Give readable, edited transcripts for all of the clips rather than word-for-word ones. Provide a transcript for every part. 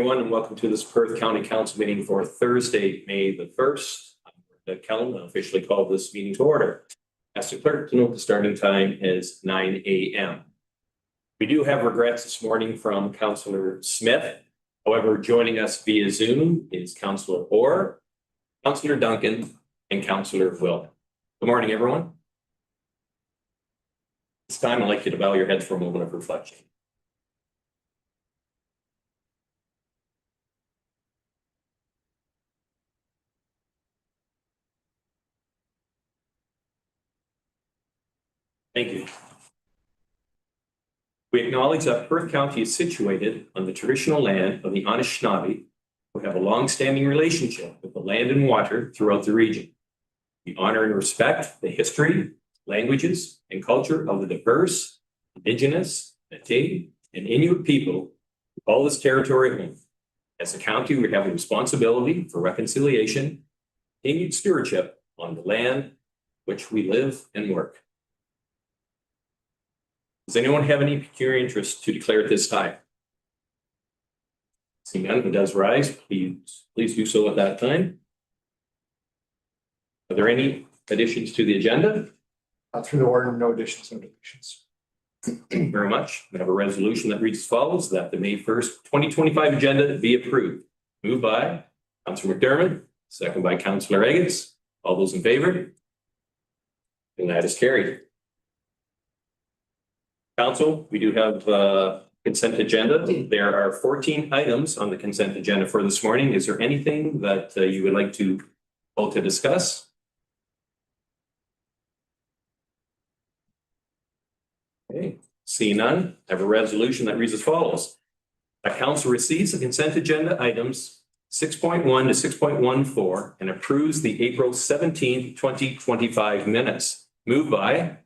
Everyone, and welcome to this Perth County Council meeting for Thursday, May the 1st. I'm Kellen, I officially call this meeting to order. Ask the clerk to note the starting time is 9 a.m. We do have regrets this morning from Councillor Smith. However, joining us via Zoom is Councillor Orr, Councillor Duncan, and Councillor Will. Good morning, everyone. This time, I'd like you to bow your heads for a moment of reflection. Thank you. We acknowledge that Perth County is situated on the traditional land of the Anishinaabe, who have a long-standing relationship with the land and water throughout the region. We honor and respect the history, languages, and culture of the diverse, Indigenous, Métis, and Inuit people who call this territory home. As a county, we have a responsibility for reconciliation, continued stewardship on the land which we live and work. Does anyone have any peculiar interest to declare at this time? Seeing none, if it does rise, please do so at that time. Are there any additions to the agenda? Through the order, no additions, no deletions. Thank you very much. We have a resolution that reads as follows, that the May 1st, 2025 agenda be approved. Moved by Councillor McDermott, second by Councillor Eggets. All those in favor? And that is carried. Council, we do have consent agenda. There are 14 items on the consent agenda for this morning. Is there anything that you would like to call to discuss? Okay, seeing none, I have a resolution that reads as follows. The council receives the consent agenda items 6.1 to 6.14 and approves the April 17th, 2025 minutes. Moved by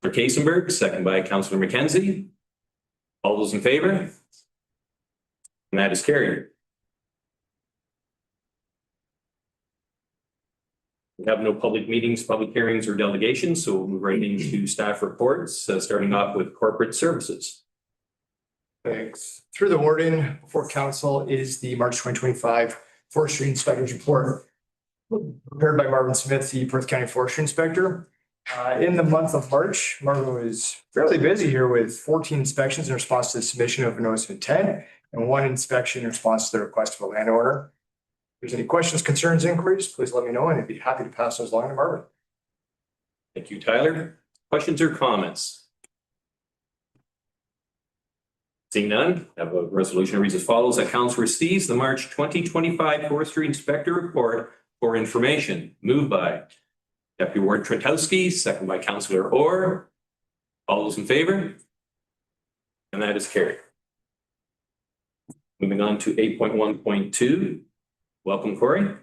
Councillor Kasenberg, second by Councillor McKenzie. All those in favor? And that is carried. We have no public meetings, public hearings, or delegations, so we'll move right into staff reports, starting off with corporate services. Thanks. Through the warden, before council is the March 2025 Forestry Inspector's Report, prepared by Marvin Smith, the Perth County Forestry Inspector. In the month of March, Marvin was fairly busy here with 14 inspections in response to the submission of a notice of intent and 1 inspection in response to the request of a landowner. If there's any questions, concerns, inquiries, please let me know and I'd be happy to pass those along to Marvin. Thank you, Tyler. Questions or comments? Seeing none, I have a resolution that reads as follows, that council receives the March 2025 Forestry Inspector Report for information. Moved by Deputy Warden Trentowski, second by Councillor Orr. All those in favor? And that is carried. Moving on to 8.1.2. Welcome, Corey.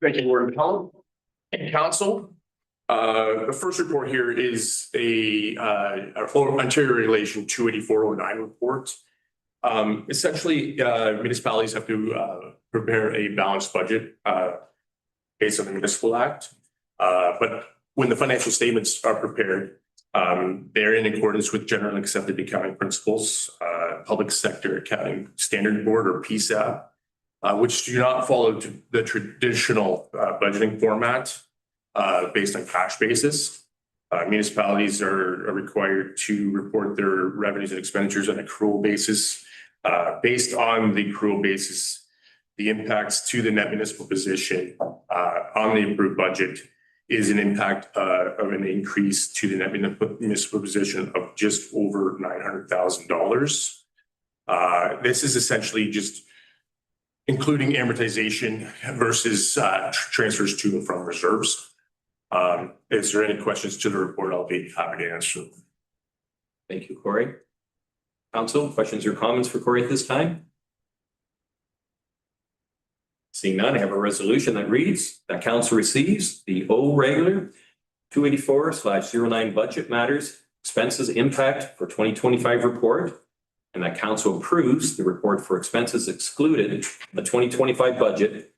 Thank you, Warden Cullen and Council. The first report here is our Ontario Regulation 28409 report. Essentially, municipalities have to prepare a balanced budget based on the Municipal Act. But when the financial statements are prepared, they're in accordance with generally accepted accounting principles, Public Sector Accounting Standard Board or PSAB, which do not follow the traditional budgeting format based on cash basis. Municipalities are required to report their revenues and expenditures on an accrual basis. Based on the accrual basis, the impacts to the net municipal position on the approved budget is an impact of an increase to the net municipal position of just over $900,000. This is essentially just including amortization versus transfers to and from reserves. Is there any questions to the report? I'll be happy to answer them. Thank you, Corey. Council, questions or comments for Corey at this time? Seeing none, I have a resolution that reads that council receives the regular 284/09 budget matters expenses impact for 2025 report, and that council approves the report for expenses excluded in the 2025 budget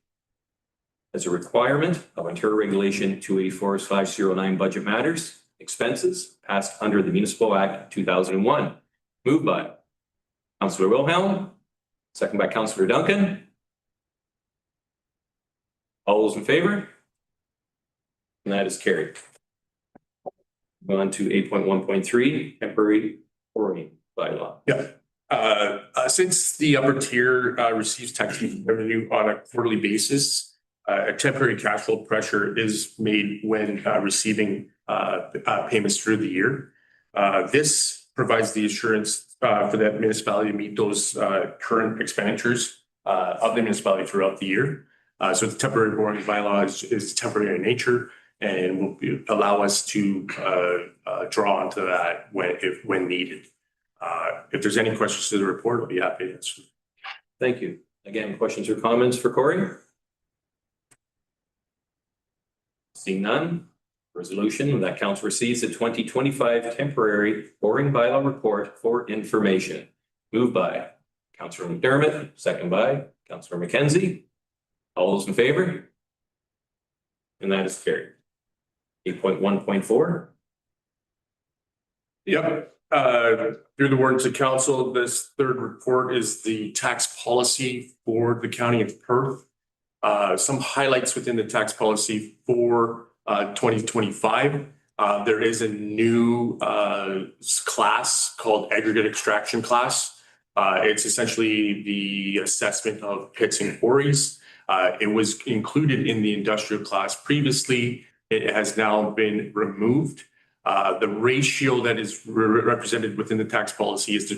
as a requirement of Ontario Regulation 284/09 budget matters. expenses passed under the Municipal Act 2001. Moved by Councillor Wilhelm, second by Councillor Duncan. All those in favor? And that is carried. Go on to 8.1.3, temporary quarrying bylaw. Yeah. Since the upper tier receives tax revenue on a quarterly basis, a temporary cash flow pressure is made when receiving payments through the year. This provides the assurance for that municipality to meet those current expenditures of the municipality throughout the year. So the temporary borrowing bylaw is temporary in nature and will allow us to draw onto that when needed. If there's any questions to the report, I'll be happy to answer. Thank you. Again, questions or comments for Corey? Seeing none, resolution that council receives the 2025 temporary borrowing bylaw report for information. Moved by Councillor McDermott, second by Councillor McKenzie. All those in favor? And that is carried. 8.1.4. Yep. Through the words of council, this third report is the tax policy for the county of Perth. Some highlights within the tax policy for 2025. There is a new class called aggregate extraction class. It's essentially the assessment of pits and quarries. It was included in the industrial class previously. It has now been removed. The ratio that is represented within the tax policy is the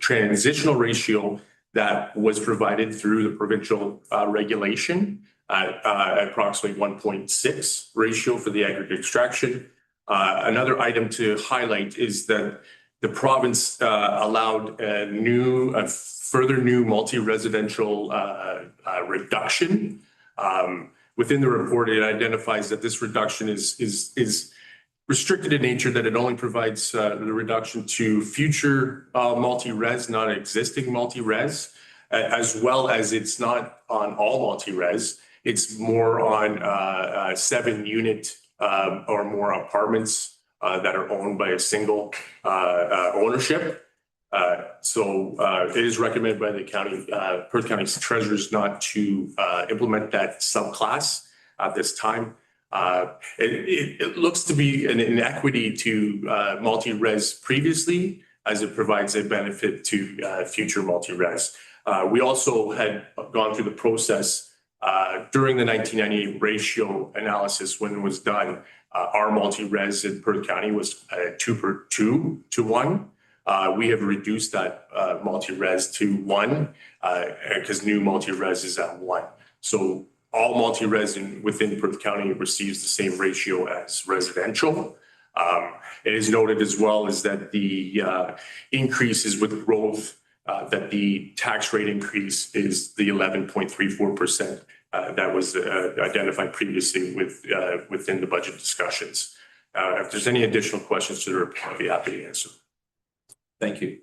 transitional ratio that was provided through the provincial regulation at approximately 1.6 ratio for the aggregate extraction. Another item to highlight is that the province allowed a further new multi-residential reduction. Within the report, it identifies that this reduction is restricted in nature, that it only provides the reduction to future multi-res, not existing multi-res, as well as it's not on all multi-res. It's more on 7-unit or more apartments that are owned by a single ownership. So it is recommended by the county, Perth County's treasurers, not to implement that subclass at this time. It looks to be an inequity to multi-res previously, as it provides a benefit to future multi-res. We also had gone through the process during the 1998 ratio analysis when it was done. Our multi-res in Perth County was 2 to 1. We have reduced that multi-res to 1 because new multi-res is at 1. So all multi-res within Perth County receives the same ratio as residential. It is noted as well is that the increases with growth, that the tax rate increase is the 11.34% that was identified previously within the budget discussions. If there's any additional questions to the report, I'd be happy to answer. Thank you.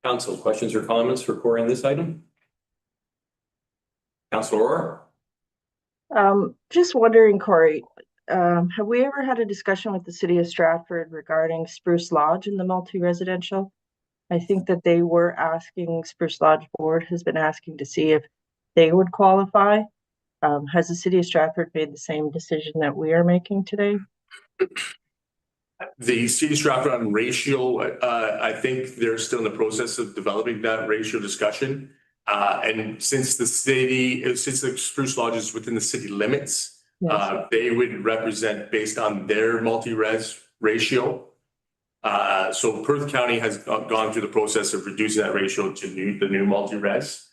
Council, questions or comments for Corey on this item? Councillor Orr? Just wondering, Corey, have we ever had a discussion with the city of Stratford regarding Spruce Lodge in the multi-residential? I think that they were asking, Spruce Lodge board has been asking to see if they would qualify. Has the city of Stratford made the same decision that we are making today? The city of Stratford on ratio, I think they're still in the process of developing that ratio discussion. And since the Spruce Lodge is within the city limits, yes, they would represent based on their multi-res ratio. So Perth County has gone through the process of reducing that ratio to the new multi-res.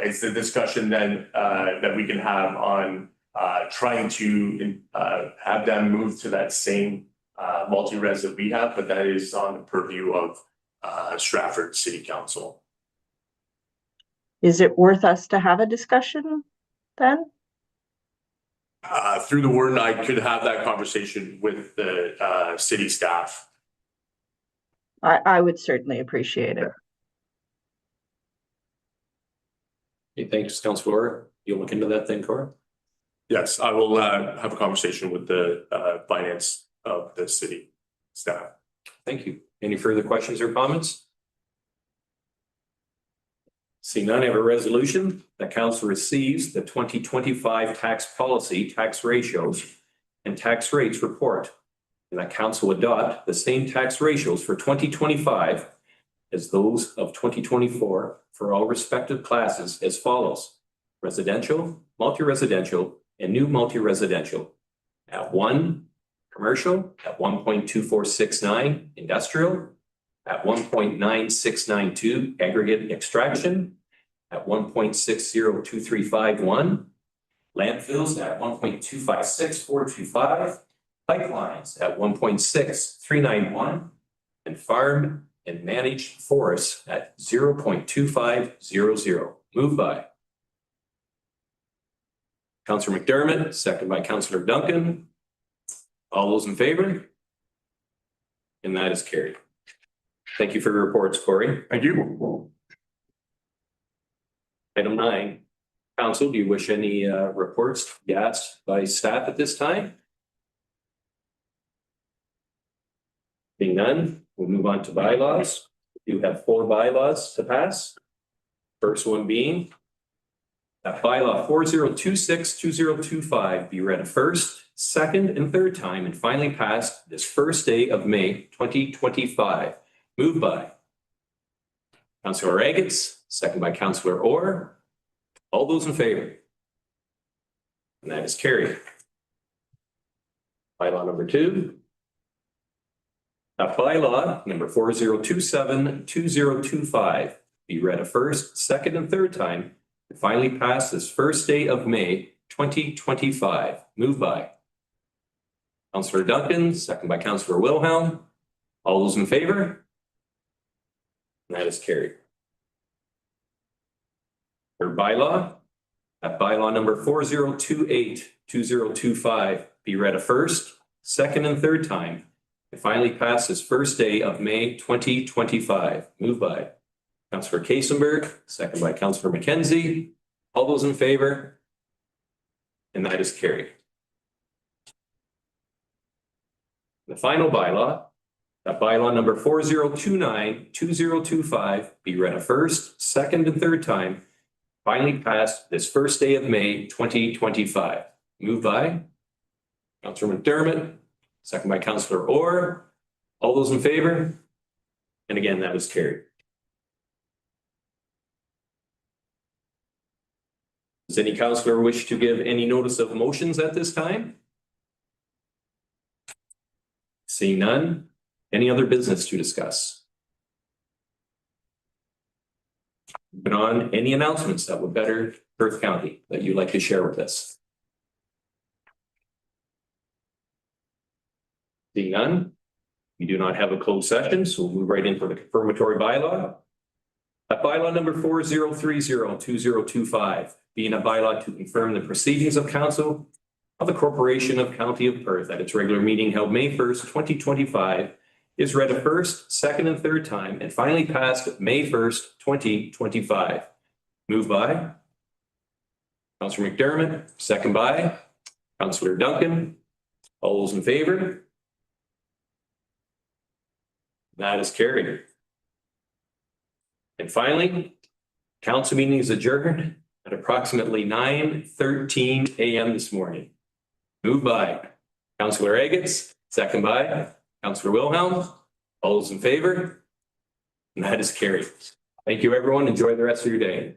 It's the discussion then that we can have on trying to have them move to that same multi-res that we have, but that is on the purview of Stratford City Council. Is it worth us to have a discussion then? Through the word, I could have that conversation with the city staff. I would certainly appreciate it. Okay, thanks, Councillor Orr. You'll look into that thing, Corey? Yes, I will have a conversation with the finance of the city. staff. Thank you. Any further questions or comments? See none, I have a resolution that council receives the 2025 tax policy, tax ratios, and tax rates report, and that council adopt the same tax ratios for 2025 as those of 2024 for all respective classes as follows: residential, multi-residential, and new multi-residential at 1, commercial at 1.2469, industrial at 1.9692, aggregate extraction at 1.602351, landfills at 1.256425, pipelines at 1.6391, and farm and managed forests at 0.2500. Moved by Councillor McDermott, second by Councillor Duncan. All those in favor? And that is carried. Thank you for your reports, Corey. Thank you. Item 9, council, do you wish any reports to be asked by staff at this time? Being none, we'll move on to bylaws. We do have 4 bylaws to pass. First one being that bylaw 4026-2025 be read a first, second, and third time and finally passed this first day of May 2025. Moved by Councillor Agates, second by Councillor Orr. All those in favor? And that is carried. Bylaw number 2. That bylaw number 4027-2025 be read a first, second, and third time and finally passed this first day of May 2025. Moved by Councillor Duncan, second by Councillor Wilhelm. All those in favor? And that is carried. Third bylaw, that bylaw number 4028-2025 be read a first, second, and third time and finally passed this first day of May 2025. Moved by Councillor Kasenberg, second by Councillor McKenzie. All those in favor? And that is carried. The final bylaw, that bylaw number 4029-2025 be read a first, second, and third time, finally passed this first day of May 2025. Moved by Councillor McDermott, second by Councillor Orr. All those in favor? And again, that is carried. Does any councillor wish to give any notice of motions at this time? Seeing none, any other business to discuss? Moving on, any announcements that would better Perth County that you'd like to share with us? Seeing none, we do not have a closed session, so we'll move right into the confirmatory bylaw. At bylaw number 4030-2025, being a bylaw to confirm the proceedings of council of the Corporation of County of Perth at its regular meeting held May 1st, 2025, is read a first, second, and third time and finally passed May 1st, 2025. Moved by Councillor McDermott, second by Councillor Duncan. All those in favor? That is carried. And finally, council meeting is adjourned at approximately 9:13 a.m. this morning. Moved by Councillor Agates, second by Councillor Wilhelm. All those in favor? And that is carried. Thank you, everyone. Enjoy the rest of your day.